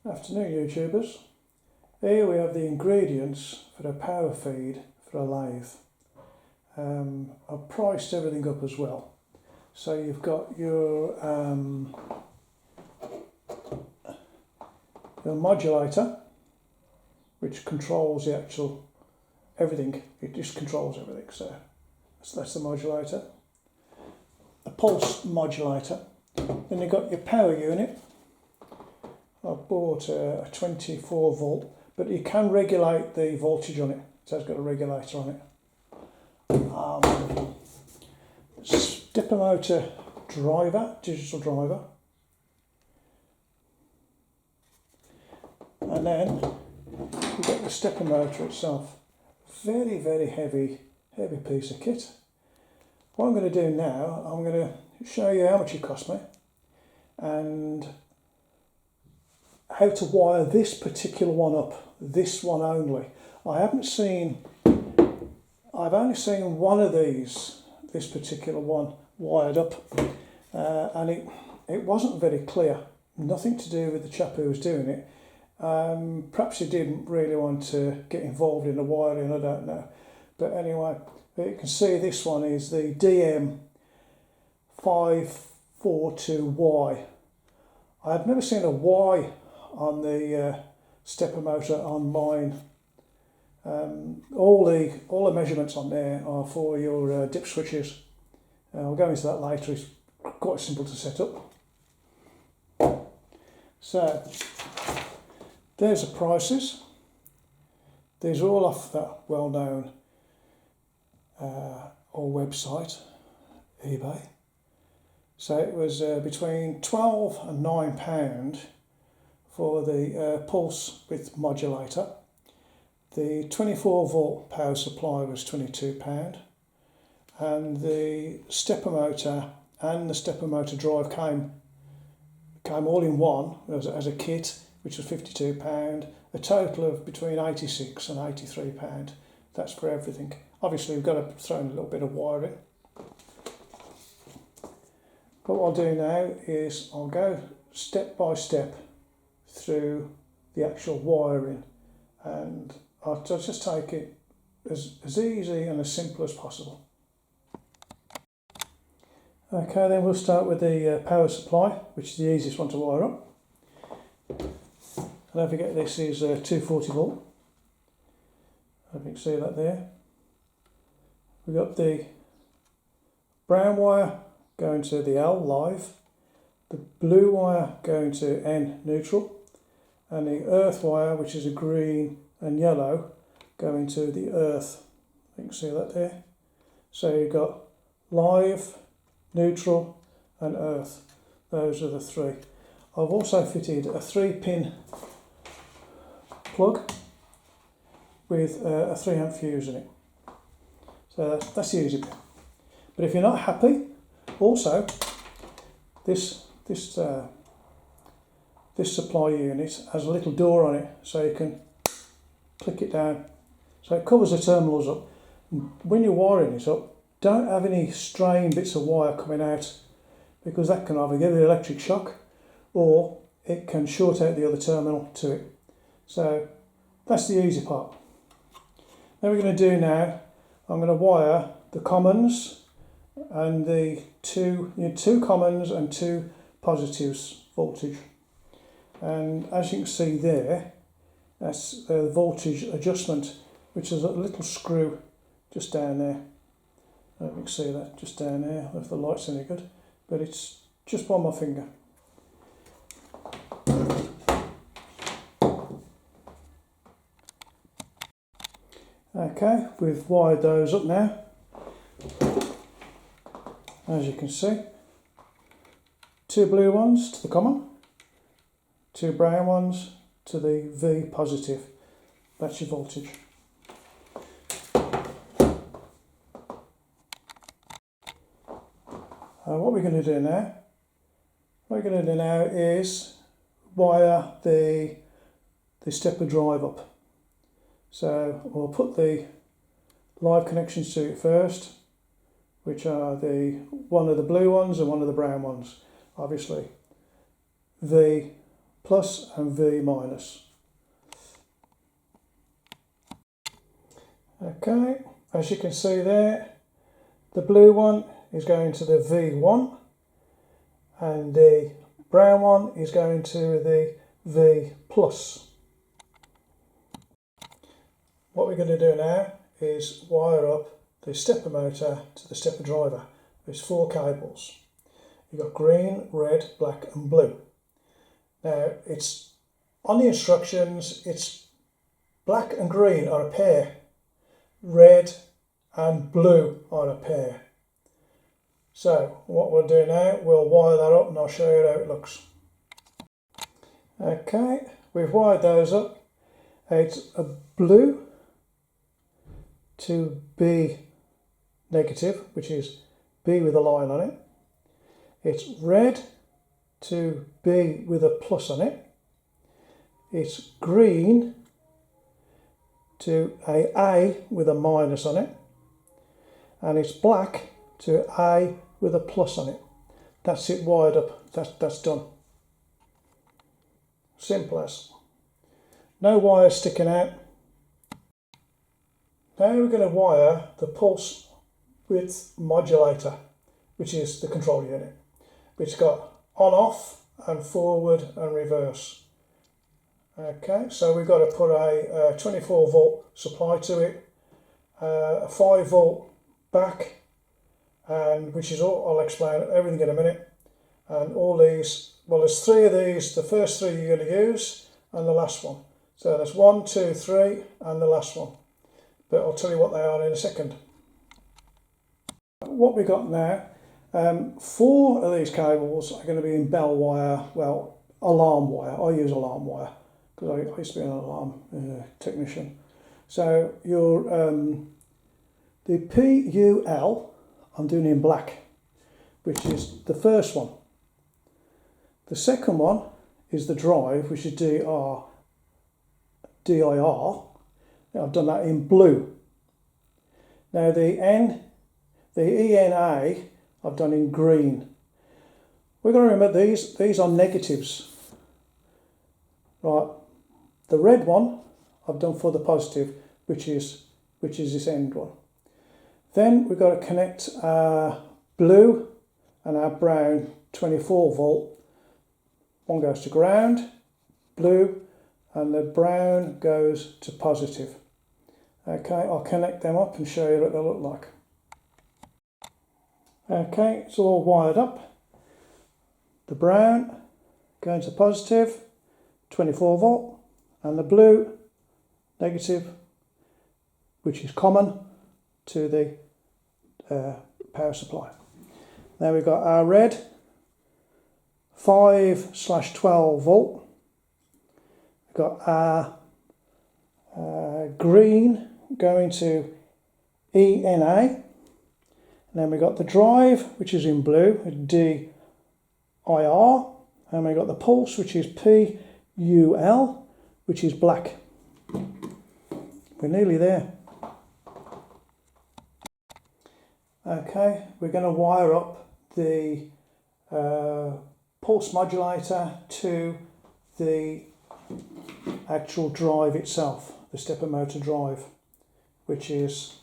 Afternoon YouTubers. Here we have the ingredients for a power feed for a lathe. I've priced everything up as well. So you've got your modulator, which controls the actual everything. It just controls everything. So that's the modulator. A pulse modulator. Then you've got your power unit. I've bought a 24 volt, but you can regulate the voltage on it. So it's got a regulator on it. Stepper motor driver, digital driver. And then you've got the stepper motor itself. Very, very heavy piece of kit. What I'm going to do now, I'm going to show you how much it cost me and how to wire this particular one up, this one only. I've only seen one of these, this particular one, wired up, and it wasn't very clear. Nothing to do with the chap who was doing it. Perhaps he didn't really want to get involved in the wiring, I don't know. But anyway, you can see this one is the DM542Y. I've never seen a Y on the stepper motor on mine. All the measurements on there are for your dip switches. I'll go into that later. It's quite simple to set up. So there's the prices. These are all off that well-known website, eBay. So it was between £12 and £9 for the pulse width modulator. The 24 volt power supply was £22, and the stepper motor and the stepper motor drive came all in one as a kit, which was £52. A total of between £86 and £83. That's for everything. Obviously, we've got to throw in a little bit of wiring. But what I'll do now is I'll go step by step through the actual wiring, and I'll just take it as easy and as simple as possible. Okay, then we'll start with the power supply, which is the easiest one to wire up. And don't forget this is 240 volt. I think you can see that there. We've got the brown wire going to the L live, the blue wire going to N neutral, and the earth wire, which is a green and yellow, going to the earth. You can see that there. So you've got live, neutral and earth. Those are the three. I've also fitted a 3-pin plug with a 3-amp fuse in it. So that's the easy bit. But if you're not happy, also this supply unit has a little door on it, so you can click it down. So it covers the terminals up. When you're wiring it up, don't have any straying bits of wire coming out, because that can either give you an electric shock or it can short out the other terminal to it. So that's the easy part. Now we're going to do now, I'm going to wire the commons and the two commons and 2 positives voltage. And as you can see there, that's the voltage adjustment, which is a little screw just down there. You can see that just down there, if the light's any good, but it's just by my finger. Okay, we've wired those up now. As you can see, 2 blue ones to the common, 2 brown ones to the V positive. That's your voltage. What we're going to do now, is wire the stepper drive up. So we'll put the live connections to it first, which are one of the blue ones and one of the brown ones. Obviously, V plus and V minus. Okay, as you can see there, the blue one is going to the V1 and the brown one is going to the V plus. What we're going to do now is wire up the stepper motor to the stepper driver. There's 4 cables. You've got green, red, black and blue. Now it's on the instructions, it's black and green are a pair, red and blue are a pair. So what we'll do now, we'll wire that up and I'll show you how it looks. Okay, we've wired those up. It's a blue to B negative, which is B with a line on it. It's red to B with a plus on it. It's green to A with a minus on it. And it's black to A with a plus on it. That's it wired up. That's done. Simple as. No wires sticking out. Now we're going to wire the pulse width modulator, which is the control unit, which got on off and forward and reverse. Okay, so we've got to put a 24 volt supply to it, a 5 volt back, and which is all, I'll explain everything in a minute. And all these, well, there's 3 of these, the first 3 you're going to use and the last one. So there's 1, 2, 3 and the last one, but I'll tell you what they are in a second. What we got now, 4 of these cables are going to be in bell wire, well, alarm wire. I use alarm wire because I used to be an alarm technician. So your the PUL I'm doing in black, which is the first one. The second one is the drive, which is DIR. I've done that in blue. Now the ENA I've done in green. We're going to remember these are negatives. Right, the red one I've done for the positive, which is this end one. Then we've got to connect our blue and our brown 24 volt. One goes to ground, blue, and the brown goes to positive. Okay, I'll connect them up and show you what they look like. Okay, it's all wired up. The brown going to positive, 24 volt, and the blue negative, which is common to the power supply. Now we've got our red 5/12 volt. We've got our green going to ENA, and then we've got the drive, which is in blue, DIR, and we've got the pulse, which is PUL, which is black. We're nearly there. Okay, we're going to wire up the pulse modulator to the actual drive itself, the stepper motor drive, which is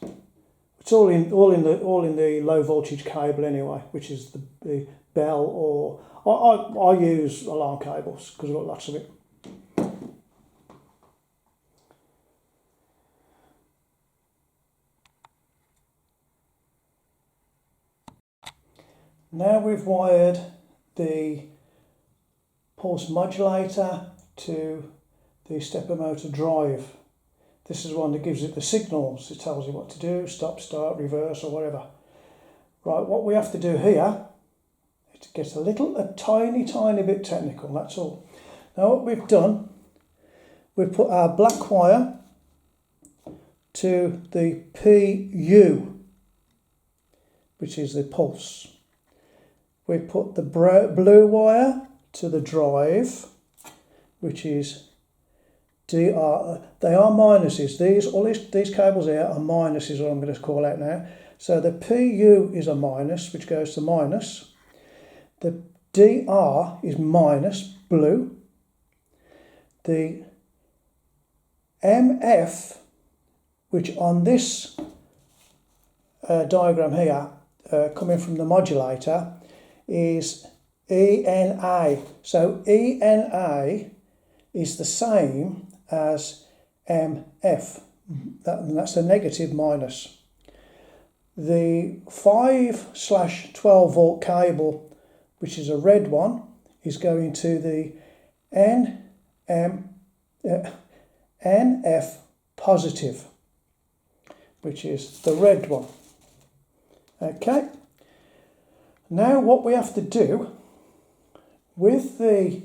it's all in the low voltage cable anyway, which is the bell, or I use alarm cables because I've got lots of it. Now we've wired the pulse modulator to the stepper motor drive. This is one that gives it the signals. It tells you what to do, stop, start, reverse or whatever. Right, what we have to do here is to get a tiny bit technical, that's all. Now what we've done, we've put our black wire to the PU, which is the pulse. We put the blue wire to the drive, which is DR. They are minuses. All these cables here are minuses, what I'm going to call out now. So the PU is a minus, which goes to minus. The DR is minus, blue, the MF, which on this diagram here, coming from the modulator, is ENA. So ENA is the same as MF. That's a negative minus. The 5/12 volt cable, which is a red one, is going to the NF positive, which is the red one. Okay. Now what we have to do with the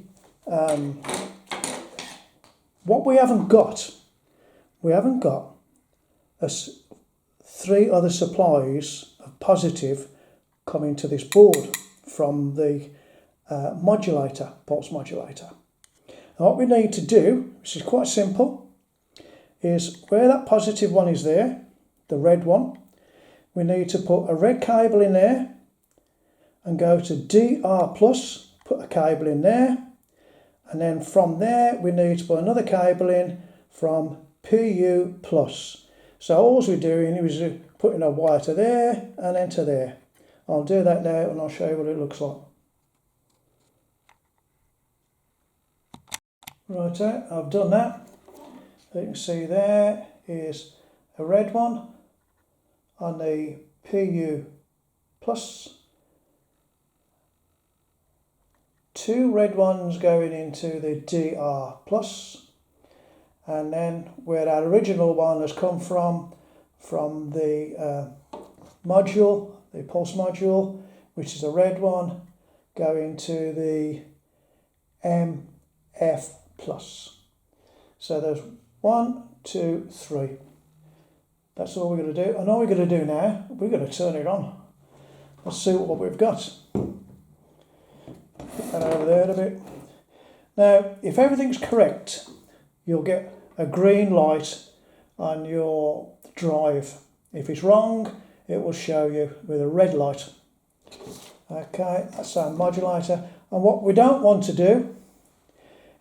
what we haven't got three other supplies of positive coming to this board from the modulator, pulse modulator. And what we need to do, which is quite simple, is where that positive one is there, the red one, we need to put a red cable in there and go to DR plus, put a cable in there, and then from there we need to put another cable in from PU plus. So all we're doing is putting a wire to there and then to there. I'll do that now and I'll show you what it looks like. Right, I've done that. You can see there is a red one on the PU plus, two red ones going into the DR plus, and then where our original one has come from the module, the pulse module, which is a red one, going to the MF plus. So there's 1, 2, 3. That's all we're going to do. And all we're going to do now, we're going to turn it on. Let's see what we've got. Put that over there a bit. Now, if everything's correct, you'll get a green light on your drive. If it's wrong, it will show you with a red light. Okay, that's our modulator. And what we don't want to do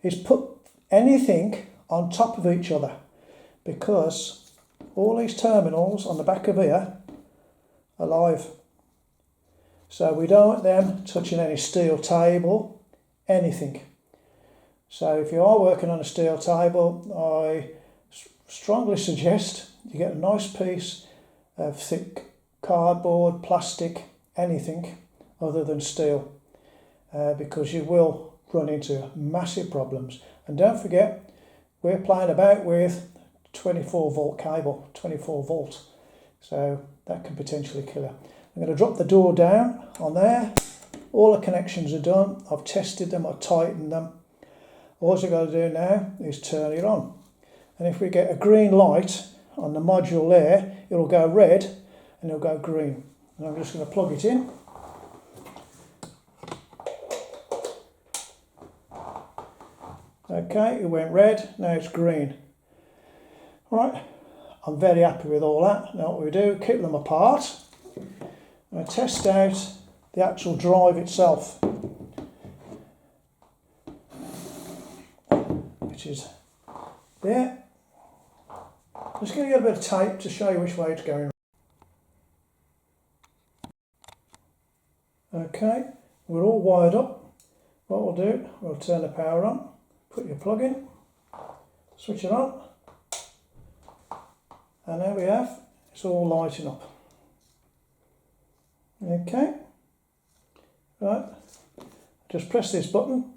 is put anything on top of each other, because all these terminals on the back of here are live. So we don't want them touching any steel table, anything. So if you are working on a steel table, I strongly suggest you get a nice piece of thick cardboard, plastic, anything other than steel, because you will run into massive problems. And don't forget, we're playing about with 24 volt cable, 24 volt. So that can potentially kill you. I'm going to drop the door down on there. All the connections are done. I've tested them, I've tightened them. All I've got to do now is turn it on. And if we get a green light on the module there, it'll go red and it'll go green. And I'm just going to plug it in. Okay, it went red, now it's green. Right, I'm very happy with all that. Now what we do, keep them apart. I'm going to test out the actual drive itself, which is there. I'm just going to get a bit of tape to show you which way it's going. Okay, we're all wired up. What we'll do, we'll turn the power on. Put your plug in, switch it on, and there we have, it's all lighting up. Okay, right, just press this button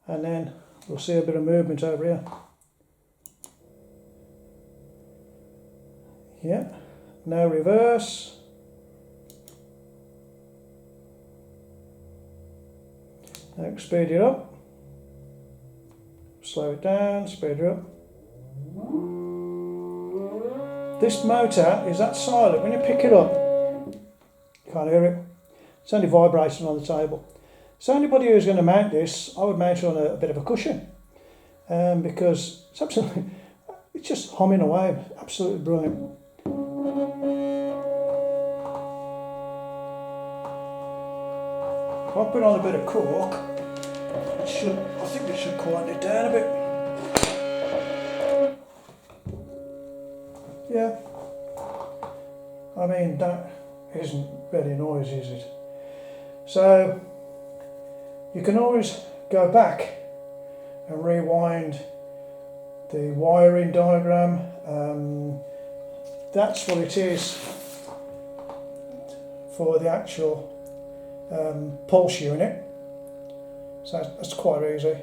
and then we'll see a bit of movement over here. Yeah, now reverse. Now speed it up. Slow it down, speed it up. This motor is that silent. When you pick it up, you can't hear it. It's only vibrating on the table. So anybody who's going to mount this, I would mount it on a bit of a cushion, because it's just humming away. Absolutely brilliant. If I put on a bit of cork, I think it should quieten it down a bit. Yeah, I mean that isn't very noisy, is it? So you can always go back and rewind the wiring diagram. That's what it is for the actual pulse unit. So that's quite easy.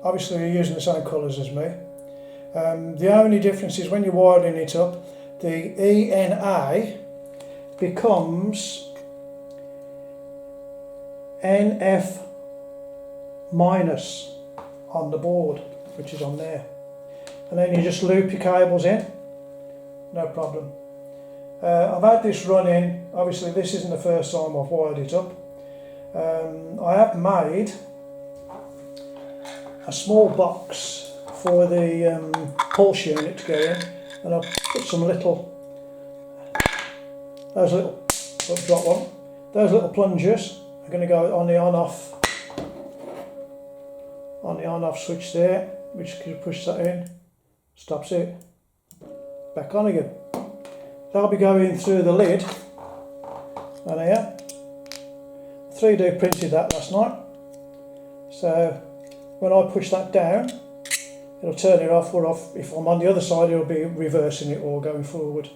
Obviously you're using the same colours as me. The only difference is when you're wiring it up, the ENA becomes NF minus on the board, which is on there. And then you just loop your cables in, no problem. I've had this running, obviously this isn't the first time I've wired it up. I have made a small box for the pulse unit to go in, and I've put some those little plungers are going to go on the on-off switch there, which you push that in, stops it, back on again. That'll be going through the lid on here. 3D printed that last night, so when I push that down it'll turn it off, or off. If I'm on the other side it'll be reversing it or going forward.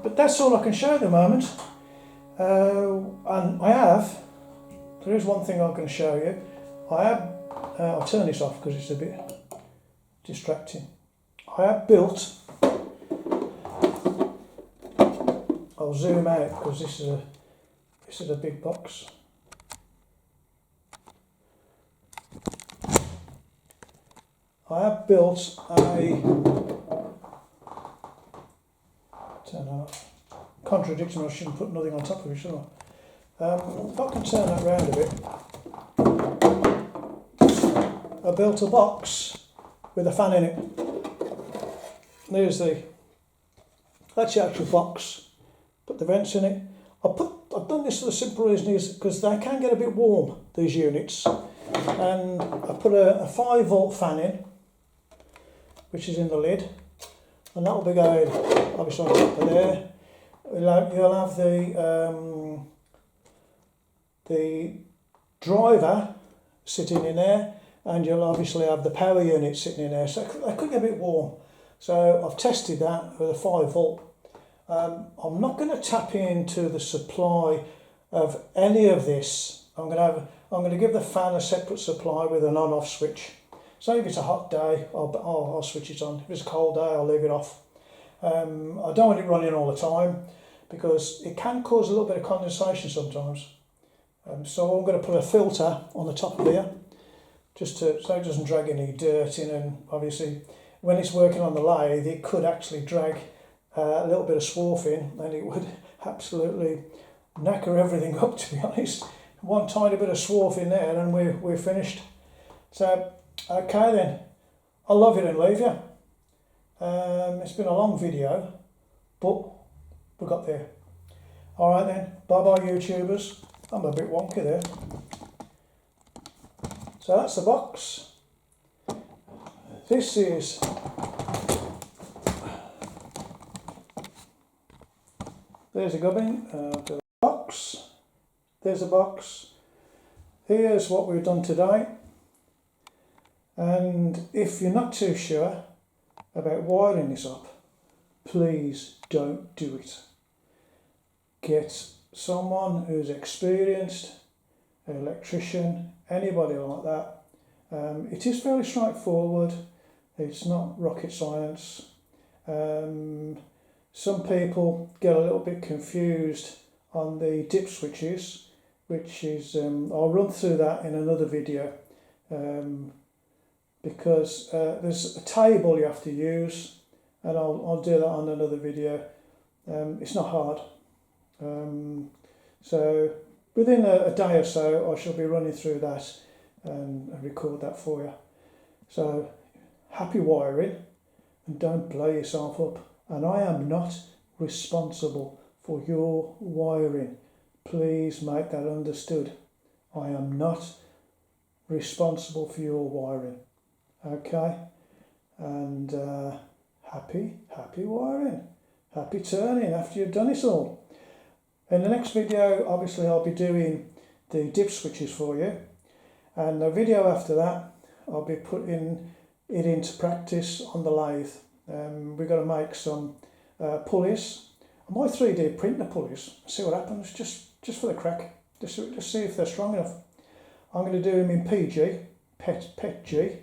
But that's all I can show at the moment. And there is one thing I can show you. I'll turn this off because it's a bit distracting. I have built, I'll zoom out because this is a big box. I have built turn off. Contradicting, I shouldn't put nothing on top of it, should I? If I can turn that round a bit. I built a box with a fan in it. That's the actual box. Put the vents in it. I've done this for the simple reason is because they can get a bit warm, these units. And I put a 5-volt fan in, which is in the lid, and that will be going obviously on top of there. You'll have the driver sitting in there, and you'll obviously have the power unit sitting in there, so they could get a bit warm. So I've tested that with a 5-volt. I'm not going to tap into the supply of any of this. I'm going to give the fan a separate supply with an on-off switch. So if it's a hot day, I'll switch it on. If it's a cold day, I'll leave it off. I don't want it running all the time because it can cause a little bit of condensation sometimes. So I'm going to put a filter on the top of here, just so it doesn't drag any dirt in. And obviously, when it's working on the lathe, it could actually drag a little bit of swarf in, and it would absolutely knacker everything up, to be honest. One tiny bit of swarf in there and we're finished. So, okay then, I'll love you and leave you. It's been a long video, but we got there. Alright then, bye bye YouTubers. I'm a bit wonky there. So that's the box. This is there's a gubbin, the box, there's a box, here's what we've done today, and if you're not too sure about wiring this up, please don't do it. Get someone who's experienced, an electrician, anybody like that. It is fairly straightforward, it's not rocket science. Some people get a little bit confused on the dip switches, which is, I'll run through that in another video, because there's a table you have to use, and I'll do that on another video. It's not hard. So within a day or so I shall be running through that and record that for you. So happy wiring, and don't blow yourself up. And I am not responsible for your wiring. Please make that understood. I am not responsible for your wiring. Okay, and happy wiring, happy turning after you've done it all. In the next video, obviously, I'll be doing the dip switches for you, and the video after that, I'll be putting it into practice on the lathe. We've got to make some pulleys. I might 3D print the pulleys, see what happens, just for the crack, just see if they're strong enough. I'm going to do them in PG, PET G,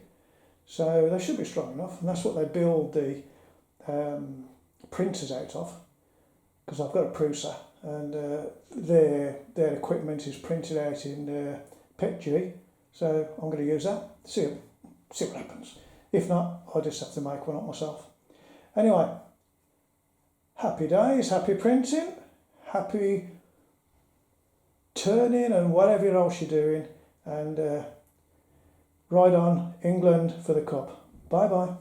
so they should be strong enough, and that's what they build the printers out of, because I've got a Prusa, and their equipment is printed out in PET G, so I'm going to use that, see what happens. If not, I'll just have to make one up myself. Anyway, happy days, happy printing, happy turning and whatever else you're doing, and ride on England for the cup. Bye bye.